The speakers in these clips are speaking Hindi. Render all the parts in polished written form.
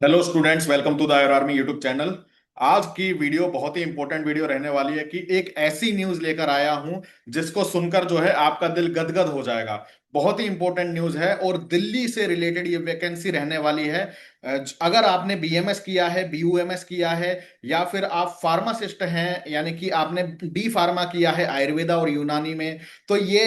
Hello students, welcome to the आयर आर्मी यूट्यूब चैनल। आज की वीडियो बहुत ही इंपॉर्टेंट वीडियो रहने वाली है कि एक ऐसी न्यूज लेकर आया हूं जिसको सुनकर जो है आपका दिल गदगद हो जाएगा। बहुत ही इंपॉर्टेंट न्यूज है और दिल्ली से रिलेटेड ये वैकेंसी रहने वाली है। अगर आपने बीएमएस किया है, बीयूएमएस किया है, या फिर आप फार्मासिस्ट हैं यानी कि आपने डी फार्मा किया है आयुर्वेदा और यूनानी में, तो ये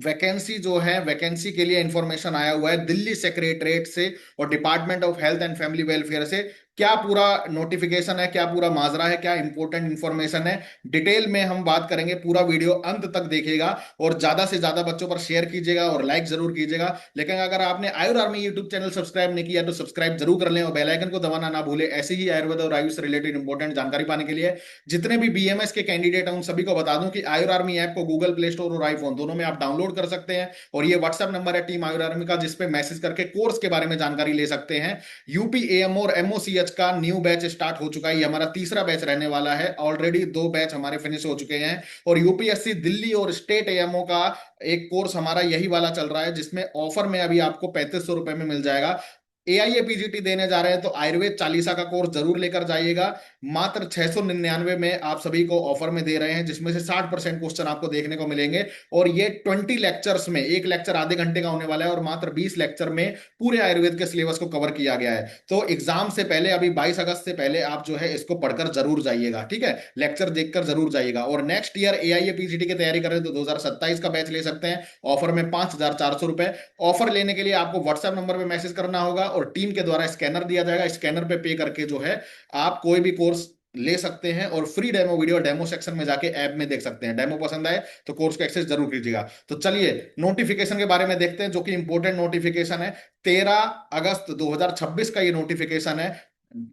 वैकेंसी जो है, वैकेंसी के लिए इंफॉर्मेशन आया हुआ है दिल्ली सेक्रेटरेट से और department of health and family welfare से। क्या पूरा नोटिफिकेशन है, क्या पूरा माजरा है, क्या इंपॉर्टेंट इंफॉर्मेशन है, डिटेल में हम बात करेंगे। पूरा वीडियो अंत तक देखिएगा और ज्यादा से ज्यादा बच्चों पर शेयर कीजिएगा और लाइक जरूर कीजिएगा। लेकिन अगर आपने आयुर आर्मी यूट्यूब चैनल सब्सक्राइब नहीं किया तो सब्सक्राइब जरूर कर लें और बेल आइकन को दबाना ना भूले, ऐसे ही आयुर्वेद और आयुष से रिलेटेड इंपॉर्टेंट जानकारी पाने के लिए। जितने भी बीएमएस के कैंडिडेट हैं उन सभी को बता दूं कि आयुर आर्मी ऐप को गूगल प्ले स्टोर और आईफोन दोनों में आप डाउनलोड कर सकते हैं। और ये व्हाट्सएप नंबर है टीम आयुर आर्मी का, जिसपे मैसेज करके कोर्स के बारे में जानकारी ले सकते हैं। यूपी एएम और एमओसीएच का न्यू बैच स्टार्ट हो चुका है, ये हमारा तीसरा बैच रहने वाला है। ऑलरेडी दो बैच हमारे फिनिश हो चुके हैं। और यूपीएससी दिल्ली और स्टेट एएमओ का एक कोर्स हमारा यही वाला चल रहा है, जिसमें ऑफर में अभी आपको 3500 रुपए में मिल जाएगा। एआईए पीजीटी देने जा रहे हैं तो आयुर्वेद चालीसा का कोर्स जरूर लेकर जाइएगा। मात्र 699 में आप सभी को ऑफर में दे रहे हैं, जिसमें से 60% क्वेश्चन आपको देखने को मिलेंगे। और ये 20 लेक्चर्स में, एक लेक्चर आधे घंटे का होने वाला है और मात्र 20 लेक्चर में पूरे आयुर्वेद के सिलेबस को कवर किया गया है। तो एग्जाम से पहले, अभी 22 अगस्त से पहले आप जो है इसको पढ़कर जरूर जाइएगा, ठीक है, लेक्चर देखकर जरूर जाइएगा। और नेक्स्ट ईयर एआईए पीजीटी की तैयारी करें तो 2027 का बैच ले सकते हैं ऑफर में 5400 रुपए। ऑफर लेने के लिए आपको व्हाट्सएप नंबर पे मैसेज करना होगा और टीम के द्वारा स्कैनर दिया जाएगा, स्कैनर पे पे करके जो है आप कोई भी कोर्स ले सकते हैं और free demo video demo section में जाके ऐप में देख सकते हैं। डेमो पसंद आए तो कोर्स को एक्सेस जरूर कीजिएगा। तो चलिए नोटिफिकेशन के बारे में देखते हैं, जो कि इंपॉर्टेंट नोटिफिकेशन है। 13 अगस्त 2026 का ये नोटिफिकेशन है।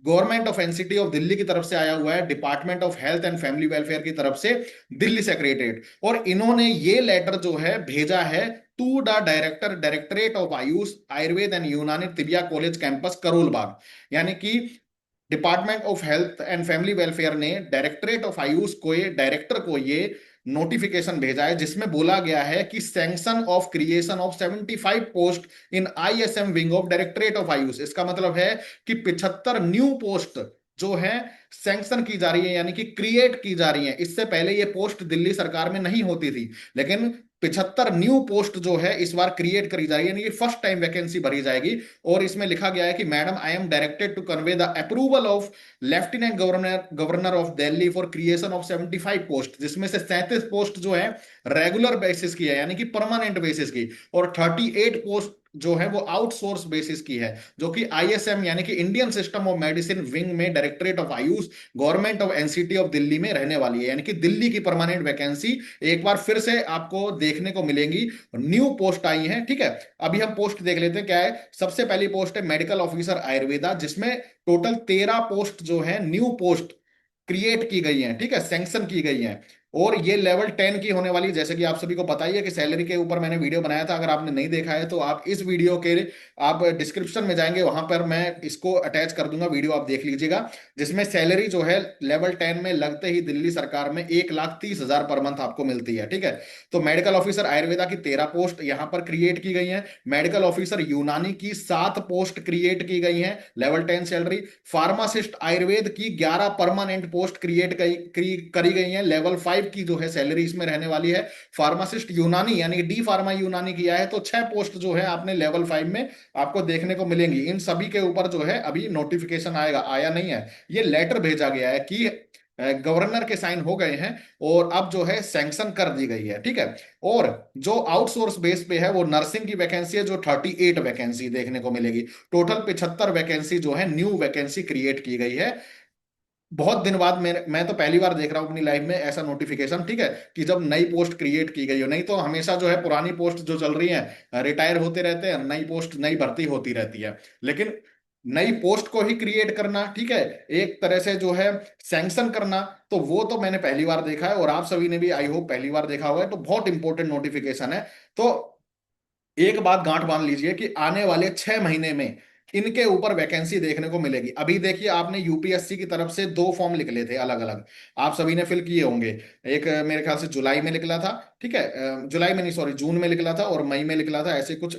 Government of NCT of Delhi की तरफ से आया हुआ है, department of health and family welfare की तरफ से, दिल्ली सेक्रेटरीट। और इन्होंने ये लेटर जो है भेजा है to the director, directorate of AYUSH Ayurveda and Unani Tibbia college campus Karol Bagh. यानी कि department of health and family welfare ने डायरेक्टरेट ऑफ आयुष को, ये डायरेक्टर को ये नोटिफिकेशन भेजा है, जिसमें बोला गया है कि sanction of creation of 75 post in ISM wing of directorate of Ayush. इसका मतलब है कि 75 न्यू पोस्ट जो है सैंक्शन की जा रही है, यानी कि क्रिएट की जा रही है। इससे पहले ये पोस्ट दिल्ली सरकार में नहीं होती थी, लेकिन 75 न्यू पोस्ट जो है इस बार क्रिएट करी जा रही है, यानी कि फर्स्ट टाइम वैकेंसी भरी जाएगी। और इसमें लिखा गया है कि madam, I am directed to convey the approval of lieutenant governor governor of Delhi for creation of 75 post, जिसमें से 37 पोस्ट जो है रेगुलर बेसिस की है, यानी कि परमानेंट बेसिस की। और 38 पोस्ट जो है वो आउटसोर्स बेसिस की है, जो कि आईएसएम यानी कि Indian system of medicine wing में directorate of AYUSH government of NCT of Delhi में रहने वाली है। यानी कि दिल्ली की परमानेंट वैकेंसी एक बार फिर से आपको देखने को मिलेंगी। न्यू पोस्ट आई है, ठीक है। अभी हम पोस्ट देख लेते हैं क्या है। सबसे पहली पोस्ट है मेडिकल ऑफिसर आयुर्वेदा, जिसमें टोटल 13 पोस्ट जो है न्यू पोस्ट क्रिएट की गई हैं, ठीक है, सैंक्शन की गई हैं। और ये लेवल 10 की होने वाली है। जैसे कि आप सभी को पता ही है कि सैलरी के ऊपर मैंने वीडियो बनाया था, अगर आपने नहीं देखा है तो आप इस वीडियो के, आप डिस्क्रिप्शन में जाएंगे, वहां पर मैं इसको अटैच कर दूंगा, वीडियो आप देख लीजिएगा। जिसमें सैलरी जो है लेवल 10 में लगते ही दिल्ली सरकार में 1,30,000 पर मंथ आपको मिलती है, ठीक है। तो मेडिकल ऑफिसर आयुर्वेदा की 13 पोस्ट यहां पर क्रिएट की गई है। मेडिकल ऑफिसर यूनानी की 7 पोस्ट क्रिएट की गई है, लेवल 10 सैलरी। फार्मासिस्ट आयुर्वेद की 11 परमानेंट पोस्ट क्रिएट करी गई है, लेवल 5 की जो है सैलरी इसमें रहने वाली है। फार्मासिस्ट यूनानी यानी डी फार्मा यूनानी किया है तो 6 पोस्ट जो है आपने लेवल 5 में आपको देखने को मिलेंगी। इन सभी के ऊपर जो है अभी नोटिफिकेशन आएगा, आया नहीं है, ये लेटर भेजा गया है कि गवर्नर के साइन हो गए हैं और अब जो है सैंक्शन कर दी गई है, ठीक है। और जो आउटसोर्स बेस पे है वो नर्सिंग की वैकेंसी है, जो 38 वैकेंसी देखने को मिलेगी। टोटल 75 वैकेंसी जो है न्यू वैकेंसी क्रिएट की गई है। बहुत दिन बाद मैं तो पहली बार देख रहा हूँ अपनी लाइफ में ऐसा नोटिफिकेशन, ठीक है, कि जब नई पोस्ट क्रिएट की गई हो। नहीं तो हमेशा जो है पुरानी पोस्ट जो चल रही है रिटायर होते रहते हैं, नई पोस्ट नई भर्ती होती रहती है। लेकिन नई पोस्ट को ही क्रिएट करना, ठीक है, एक तरह से जो है सैंक्शन करना, तो वो तो मैंने पहली बार देखा है और आप सभी ने भी आई होप पहली बार देखा होगा। तो बहुत इंपॉर्टेंट नोटिफिकेशन है। तो एक बात गांठ बांध लीजिए कि आने वाले 6 महीने में इनके ऊपर वैकेंसी देखने को मिलेगी। अभी देखिए, आपने यूपीएससी की तरफ से दो फॉर्म निकले थे अलग अलग, आप सभी ने फिल किए होंगे। एक मेरे ख्याल से जुलाई में निकला था, ठीक है, जुलाई में नहीं, सॉरी, जून में निकला था, और मई में निकला था, ऐसे कुछ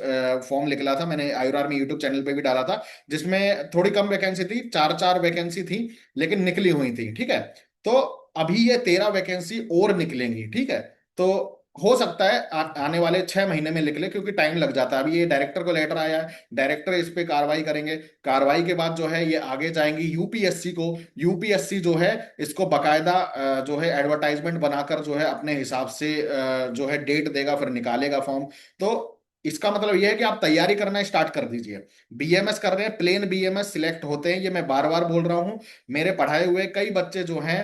फॉर्म निकला था। मैंने आयुर आर्मी यूट्यूब चैनल पे भी डाला था, जिसमें थोड़ी कम वैकेंसी थी, चार चार वैकेंसी थी, लेकिन निकली हुई थी, ठीक है। तो अभी ये 13 वैकेंसी और निकलेंगी, ठीक है। तो हो सकता है आने वाले 6 महीने में निकले, क्योंकि टाइम लग जाता है। अभी ये डायरेक्टर को लेटर आया है, डायरेक्टर इस पे कार्रवाई करेंगे, कार्रवाई के बाद जो है ये आगे जाएंगी यूपीएससी को। यूपीएससी जो है इसको बकायदा जो है एडवर्टाइजमेंट बनाकर जो है अपने हिसाब से जो है डेट देगा, फिर निकालेगा फॉर्म। तो इसका मतलब यह है कि आप तैयारी करना स्टार्ट कर दीजिए। बीएमएस कर रहे हैं, प्लेन बीएमएस सिलेक्ट होते हैं, ये मैं बार बार बोल रहा हूं। मेरे पढ़ाए हुए कई बच्चे जो हैं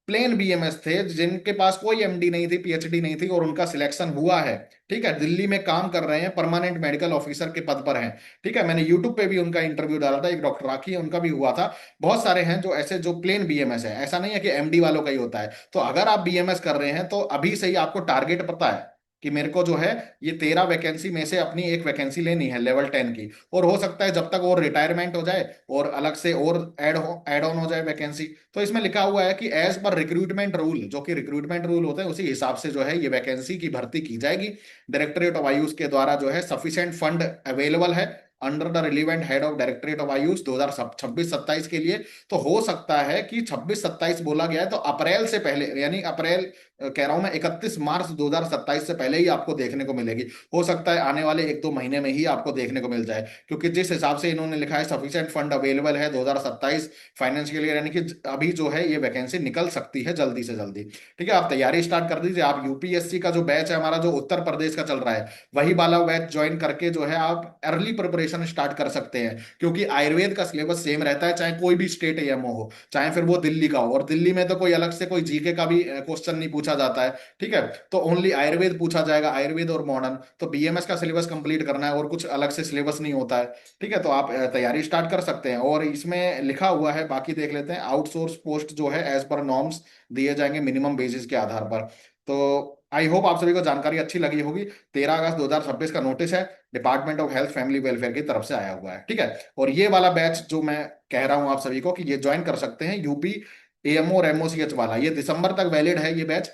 प्लेन बीएमएस थे, जिनके पास कोई एमडी नहीं थी, पीएचडी नहीं थी, और उनका सिलेक्शन हुआ है, ठीक है। दिल्ली में काम कर रहे हैं, परमानेंट मेडिकल ऑफिसर के पद पर हैं, ठीक है। मैंने यूट्यूब पे भी उनका इंटरव्यू डाला था, एक डॉक्टर राखी है, उनका भी हुआ था। बहुत सारे हैं जो ऐसे जो प्लेन बीएमएस है, ऐसा नहीं है कि एमडी वालों का ही होता है। तो अगर आप बीएमएस कर रहे हैं तो अभी से ही आपको टारगेट पता है कि मेरे को जो है ये 13 वैकेंसी में से अपनी एक वैकेंसी लेनी है लेवल 10 की। और हो सकता है जब तक और रिटायरमेंट हो जाए और अलग से और ऐड ऑन हो जाए वैकेंसी। तो इसमें लिखा हुआ है कि एज पर रिक्रूटमेंट रूल, जो कि रिक्रूटमेंट रूल होते हैं, उसी हिसाब से जो है ये वैकेंसी की भर्ती की जाएगी। डायरेक्टरेट ऑफ आयुष के द्वारा जो है सफिशिएंट फंड अवेलेबल है under the relevant head of directorate of Ayush 2026-27 के लिए। तो हो सकता है कि 26-27 बोला गया है, तो अप्रैल से पहले, यानी अप्रैल कह रहा हूं मैं, 31 मार्च 2027 से पहले ही आपको देखने को मिलेगी। हो सकता है आने वाले 1-2 महीने में ही आपको देखने को मिल जाए, क्योंकि जिस हिसाब से इन्होंने लिखा है सफिशिएंट फंड अवेलेबल है 2027 फाइनेंशियल ईयर, यानी कि अभी जो है ये वैकेंसी निकल सकती है जल्दी से जल्दी। ठीक है, आप तैयारी स्टार्ट कर दीजिए। आप यूपीएससी का जो बैच है हमारा, जो उत्तर प्रदेश का चल रहा है, वही वाला बैच ज्वाइन करके जो है आप अर्ली प्रिपरेशन स्टार्ट कर सकते हैं। क्योंकि आयुर्वेद का सिलेबस सेम रहता है, चाहे कोई भी स्टेट एएमओ हो, चाहे फिर वो दिल्ली का हो, और दिल्ली में तो कोई अलग से कोई जीके का भी क्वेश्चन नहीं पूछा जाता है, ठीक है। तो ओनली आयुर्वेद पूछा जाएगा, आयुर्वेद और मॉडर्न। तो बीएमएस का सिलेबस कंप्लीट करना है, और कुछ अलग से सिलेबस नहीं होता है, ठीक है। तो आप तैयारी स्टार्ट कर सकते हैं। और इसमें लिखा हुआ है, बाकी देख लेते हैं, आउटसोर्स पोस्ट जो है एज पर नॉर्म्स दिए जाएंगे मिनिमम बेसिस के आधार पर। तो आई होप आप सभी को जानकारी अच्छी लगी होगी। 13 अगस्त 2026 का नोटिस है, department of health family welfare की तरफ से आया हुआ है, ठीक है। और ये वाला बैच जो मैं कह रहा हूं आप सभी को कि ये ज्वाइन कर सकते हैं, यूपी एएमओ और एमओसीएच वाला, ये दिसंबर तक वैलिड है ये बैच।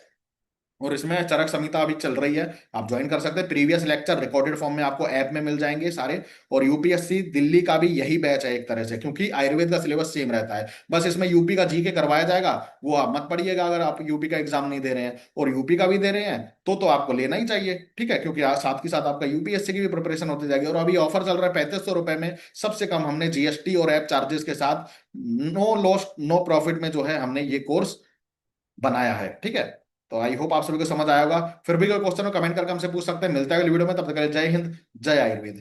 और इसमें चरक संहिता अभी चल रही है, आप ज्वाइन कर सकते हैं। प्रीवियस लेक्चर रिकॉर्डेड फॉर्म में आपको ऐप में मिल जाएंगे सारे। और यूपीएससी दिल्ली का भी यही बैच है एक तरह से, क्योंकि आयुर्वेद का सिलेबस सेम रहता है, बस इसमें यूपी का जीके करवाया जाएगा। वो आप मत पढ़िएगा अगर आप यूपी का एग्जाम नहीं दे रहे हैं, और यूपी का भी दे रहे हैं तो आपको लेना ही चाहिए, ठीक है। क्योंकि आज साथ के साथ आपका यूपीएससी की भी प्रिपरेशन होती जाएगी। और अभी ऑफर चल रहा है 3500 रुपए में, सबसे कम हमने जीएसटी और ऐप चार्जेस के साथ, नो लॉस नो प्रॉफिट में जो है हमने ये कोर्स बनाया है, ठीक है। तो आई होप आप सभी को समझ आया होगा। फिर भी कोई क्वेश्चन हो कमेंट करके हमसे पूछ सकते हैं। मिलता है अगली वीडियो में, तब तक के लिए जय हिंद, जय आयुर्वेद।